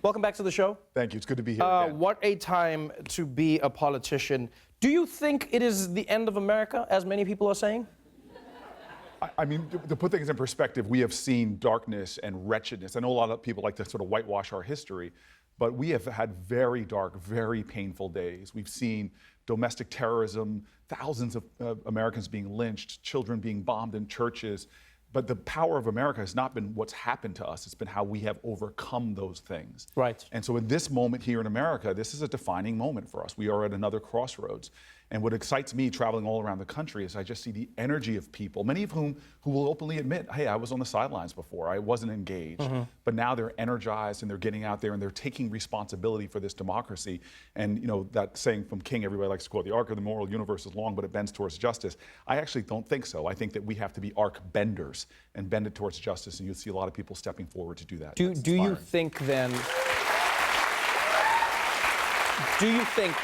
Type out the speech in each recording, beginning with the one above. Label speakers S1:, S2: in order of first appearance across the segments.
S1: Welcome back to the show.
S2: Thank you. It's good to be here again.
S1: What a time to be a politician. Do you think it is the end of America, as many people are saying?
S2: I mean, to put things in perspective, we have seen darkness and wretchedness. I know a lot of people like to sort of whitewash our history, but we have had very dark, very painful days. We've seen domestic terrorism, thousands of Americans being lynched, children being bombed in churches. But the power of America has not been what's happened to us. It's been how we have overcome those things.
S1: Right.
S2: And so in this moment here in America, this is a defining moment for us. We are at another crossroads. And what excites me traveling all around the country is I just see the energy of people, many of whom who will openly admit, hey, I was on the sidelines before, I wasn't engaged. But now they're energized and they're getting out there and they're taking responsibility for this democracy. And you know, that saying from King, everybody likes to quote, the arc of the moral universe is long, but it bends towards justice. I actually don't think so. I think that we have to be arc benders and bend it towards justice. And you'll see a lot of people stepping forward to do that.
S1: Do you think then, do you think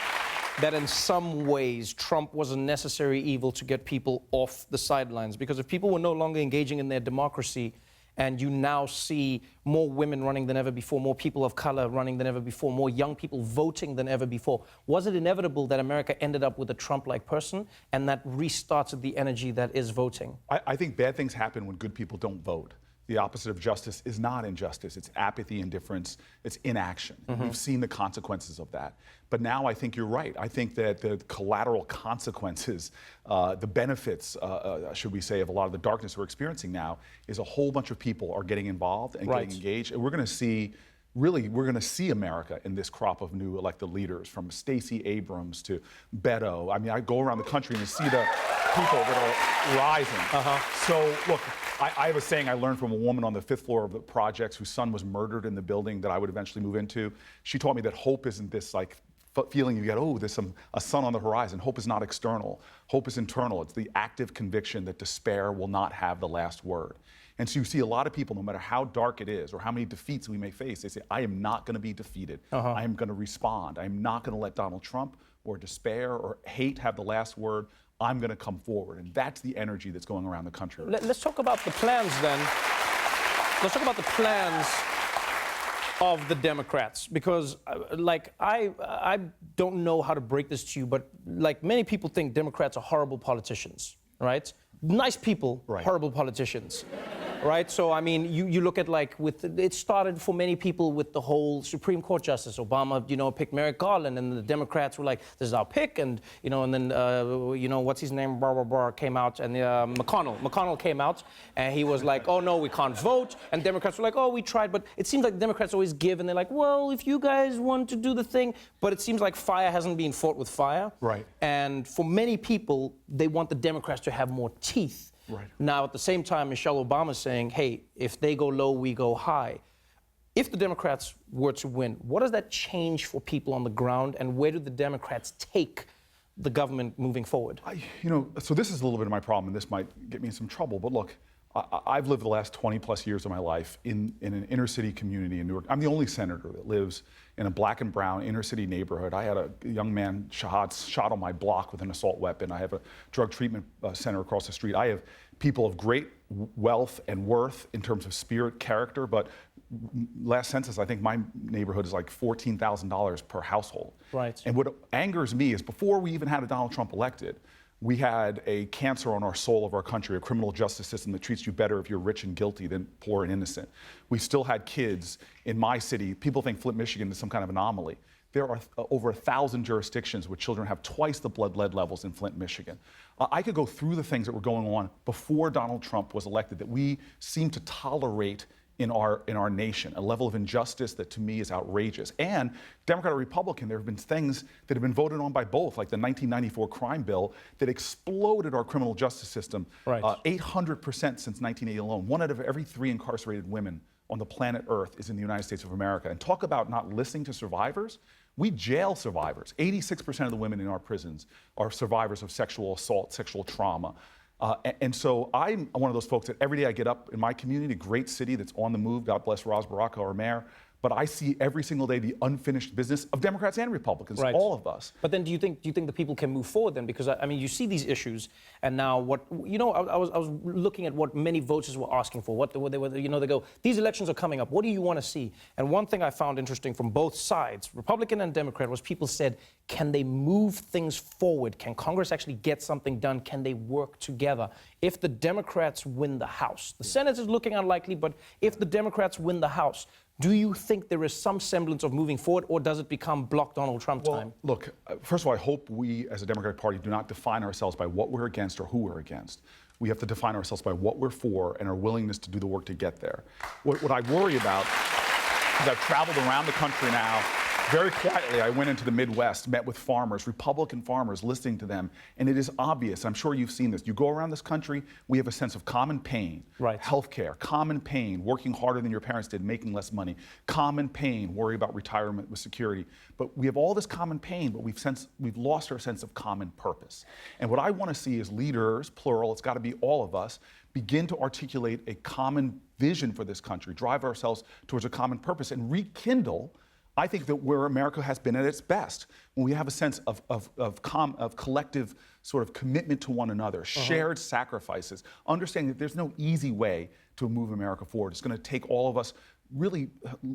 S1: that in some ways Trump was a necessary evil to get people off the sidelines? Because if people were no longer engaging in their democracy, and you now see more women running than ever before, more people of color running than ever before, more young people voting than ever before, was it inevitable that America ended up with a Trump-like person, and that restarted the energy that is voting?
S2: I think bad things happen when good people don't vote. The opposite of justice is not injustice. It's apathy, indifference, it's inaction. We've seen the consequences of that. But now I think you're right. I think that the collateral consequences, the benefits, should we say, of a lot of the darkness we're experiencing now is a whole bunch of people are getting involved and getting engaged. And we're going to see, really, we're going to see America in this crop of new elected leaders, from Stacey Abrams to Beto. I mean, I go around the country and see the people that are rising. So, look, I have a saying I learned from a woman on the 5th floor of the projects whose son was murdered in the building that I would eventually move into. She taught me that hope isn't this like feeling you get, oh, there's a sun on the horizon. Hope is not external. Hope is internal. It's the active conviction that despair will not have the last word. And so you see a lot of people, no matter how dark it is or how many defeats we may face, they say, I am not going to be defeated. I am going to respond. I am not going to let Donald Trump or despair or hate have the last word. I'm going to come forward. And that's the energy that's going around the country.
S1: Let's talk about the plans then. Let's talk about the plans of the Democrats, because like I don't know how to break this to you, but like many people think Democrats are horrible politicians, right? Nice people, horrible politicians. Right? So, I mean, you look at, like, it started for many people with the whole Supreme Court Justice. Obama, you know, picked Merrick Garland, and the Democrats were like, this is our pick, and, you know, and then, you know, what's his name, came out, and McConnell came out, and he was like, oh, no, we can't vote, and Democrats were like, oh, we tried, but it seems like the Democrats always give, and they're like, well, if you guys want to do the thing, but it seems like fire hasn't been fought with fire.
S2: Right.
S1: And for many people, they want the Democrats to have more teeth.
S2: Right.
S1: Now, at the same time, Michelle Obama's saying, hey, if they go low, we go high. If the Democrats were to win, what does that change for people on the ground, and where do the Democrats take the government moving forward?
S2: You know, so this is a little bit of my problem, and this might get me in some trouble, but look, I've lived the last 20 plus years of my life in an inner city community in Newark. I'm the only senator that lives in a black and brown inner city neighborhood. I had a young man shot on my block with an assault weapon. I have a drug treatment center across the street. I have people of great wealth and worth in terms of character, but last census, I think my neighborhood is like $14,000 per household.
S1: Right.
S2: And what angers me is before we even had a Donald Trump elected, we had a cancer on our soul of our country, a criminal justice system that treats you better if you're rich and guilty than poor and innocent. We still had kids in my city. People think Flint, Michigan is some kind of anomaly. There are over 1,000 jurisdictions where children have twice the blood lead levels in Flint, Michigan. I could go through the things that were going on before Donald Trump was elected that we seem to tolerate in our nation, a level of injustice that to me is outrageous. And Democrat or Republican, there have been things that have been voted on by both, like the 1994 crime bill that exploded our criminal justice system, 800% since 1980 alone. 1 out of every 3 incarcerated women on the planet Earth is in the United States of America. And talk about not listening to survivors. We jail survivors. 86% of the women in our prisons are survivors of sexual assault, sexual trauma. And so I'm one of those folks that every day I get up in my community, a great city that's on the move, God bless Ras Baraka, our mayor, but I see every single day the unfinished business of Democrats and Republicans,
S1: Right.
S2: all of us.
S1: But then do you think the people can move forward then? Because, I mean, you see these issues, and now I was looking at what many voters were asking for. They go, these elections are coming up. What do you want to see? And one thing I found interesting from both sides, Republican and Democrat, was people said, can they move things forward? Can Congress actually get something done? Can they work together? If the Democrats win the House, the Senate is looking unlikely, but if the Democrats win the House, do you think there is some semblance of moving forward, or does it become block Donald Trump time?
S2: Look, first of all, I hope we as a Democratic Party do not define ourselves by what we're against or who we're against. We have to define ourselves by what we're for and our willingness to do the work to get there. What I worry about is I've traveled around the country now. Very quietly, I went into the Midwest, met with farmers, Republican farmers, listening to them, and it is obvious, I'm sure you've seen this, you go around this country, we have a sense of common pain,
S1: right.
S2: Healthcare, common pain, working harder than your parents did, making less money, common pain, worry about retirement with security. But we have all this common pain, but we've lost our sense of common purpose. And what I want to see is leaders, plural, it's got to be all of us, begin to articulate a common vision for this country, drive ourselves towards a common purpose, and rekindle, I think, that where America has been at its best, when we have a sense of collective sort of commitment to one another, shared sacrifices, understanding that there's no easy way to move America forward. It's going to take all of us really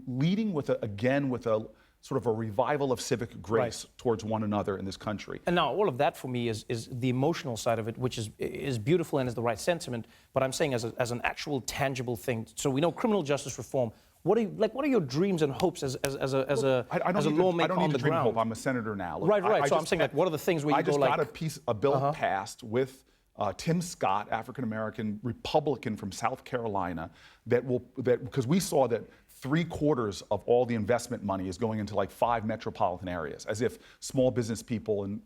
S2: leading with a sort of a revival of civic grace towards one another in this country.
S1: And now all of that for me is the emotional side of it, which is beautiful and is the right sentiment, but I'm saying as an actual tangible thing. So we know criminal justice reform. What are your dreams and hopes as a lawmaker on the ground?
S2: I don't need to dream hope. I'm a senator now. Look,
S1: Right. I'm saying, like, what are the things where you go like...
S2: I just got a bill passed with Tim Scott, African-American Republican from South Carolina, because we saw that 3/4 of all the investment money is going into like 5 metropolitan areas, as if small business people in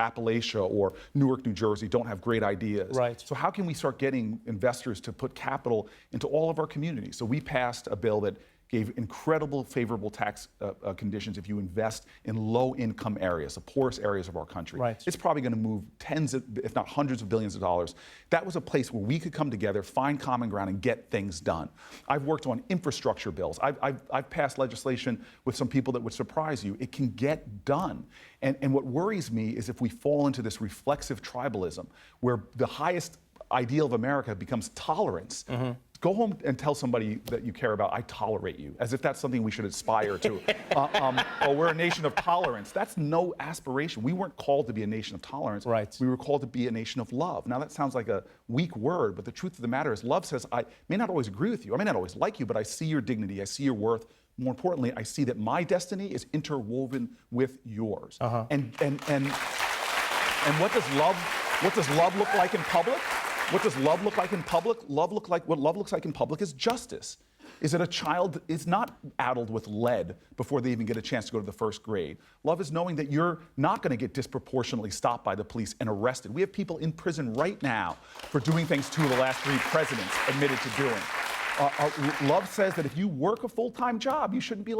S2: Appalachia or Newark, New Jersey don't have great ideas.
S1: Right.
S2: So how can we start getting investors to put capital into all of our communities? So we passed a bill that gave incredible favorable tax conditions if you invest in low-income areas, the poorest areas of our country.
S1: Right.
S2: It's probably going to move tens of, if not hundreds of billions of dollars. That was a place where we could come together, find common ground, and get things done. I've worked on infrastructure bills. I've passed legislation with some people that would surprise you. It can get done. And what worries me is if we fall into this reflexive tribalism, where the highest ideal of America becomes tolerance. Go home and tell somebody that you care about, I tolerate you, as if that's something we should aspire to. Or we're a nation of tolerance. That's no aspiration. We weren't called to be a nation of tolerance.
S1: Right.
S2: We were called to be a nation of love. Now that sounds like a weak word, but the truth of the matter is love says, I may not always agree with you, I may not always like you, but I see your dignity, I see your worth. More importantly, I see that my destiny is interwoven with yours. And what does love look like in public? What does love look like in public? What love looks like in public is justice. Is that a child is not addled with lead before they even get a chance to go to the first grade. Love is knowing that you're not going to get disproportionately stopped by the police and arrested. We have people in prison right now for doing things 2 of the last 3 presidents admitted to doing. Love says that if you work a full-time job, you shouldn't be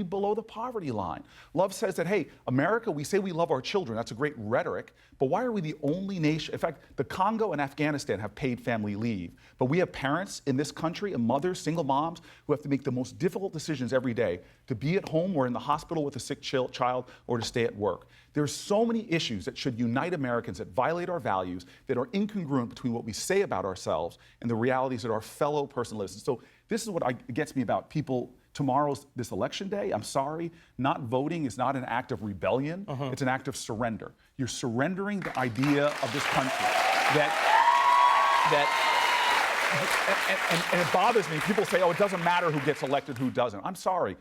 S2: below the poverty line. Love says that, hey, America, we say we love our children. That's a great rhetoric. But why are we the only nation? In fact, the Congo and Afghanistan have paid family leave. But we have parents in this country and mothers, single moms, who have to make the most difficult decisions every day to be at home or in the hospital with a sick child or to stay at work. There's so many issues that should unite Americans that violate our values, that are incongruent between what we say about ourselves and the realities that our fellow person lives. And so this is what gets me about people. Tomorrow's this election day. I'm sorry, not voting is not an act of rebellion. It's an act of surrender. You're surrendering the idea of this country and it bothers me. People say, oh, it doesn't matter who gets elected, who doesn't. I'm sorry.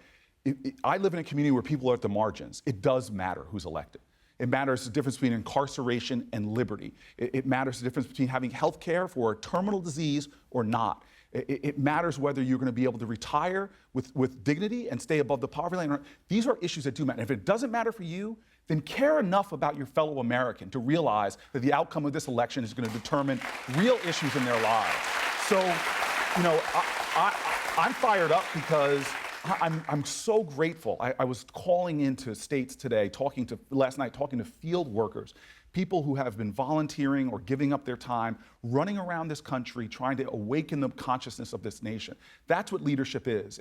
S2: I live in a community where people are at the margins. It does matter who's elected. It matters the difference between incarceration and liberty. It matters the difference between having health care for a terminal disease or not. It matters whether you're going to be able to retire with dignity and stay above the poverty line. These are issues that do matter. If it doesn't matter for you, then care enough about your fellow American to realize that the outcome of this election is going to determine real issues in their lives. So, you know, I'm fired up because I'm so grateful. I was calling into states today, last night talking to field workers, people who have been volunteering or giving up their time, running around this country, trying to awaken the consciousness of this nation. That's what leadership is.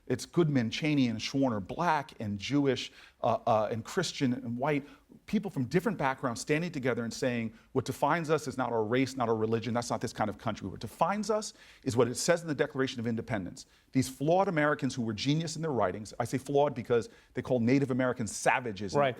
S2: It's Goodman, Cheney, and Schwerner, black and Jewish and Christian and white, people from different backgrounds standing together and saying, what defines us is not our race, not our religion, that's not this kind of country. What defines us is what it says in the Declaration of Independence. These flawed Americans who were genius in their writings, I say flawed because they call Native Americans savages,
S1: right.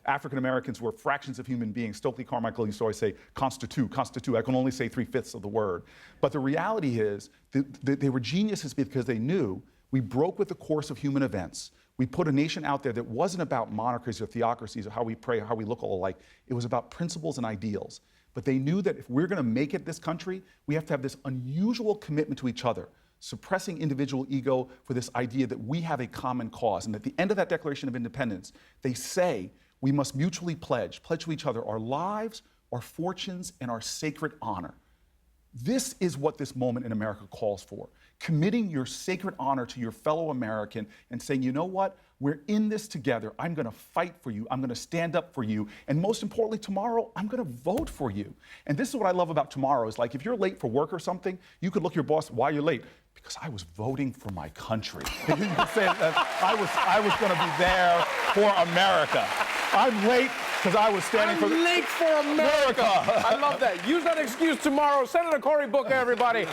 S2: African Americans were fractions of human beings. Stokely Carmichael used to always say, constitute. I can only say 3/5 of the word. But the reality is, they were geniuses because they knew we broke with the course of human events. We put a nation out there that wasn't about monarchies or theocracies or how we pray or how we look all alike. It was about principles and ideals. But they knew that if we're going to make it this country, we have to have this unusual commitment to each other, suppressing individual ego for this idea that we have a common cause. And at the end of that Declaration of Independence, they say we must mutually pledge to each other our lives, our fortunes, and our sacred honor. This is what this moment in America calls for. Committing your sacred honor to your fellow American and saying, you know what, we're in this together. I'm going to fight for you. I'm going to stand up for you. And most importantly, tomorrow, I'm going to vote for you. And this is what I love about tomorrow is like, if you're late for work or something, you could look your boss, why are you late? Because I was voting for my country. You can say that I was going to be there for America. I'm late because I was standing for
S1: late for America. I love that. Use that excuse tomorrow. Senator Cory Booker, everybody.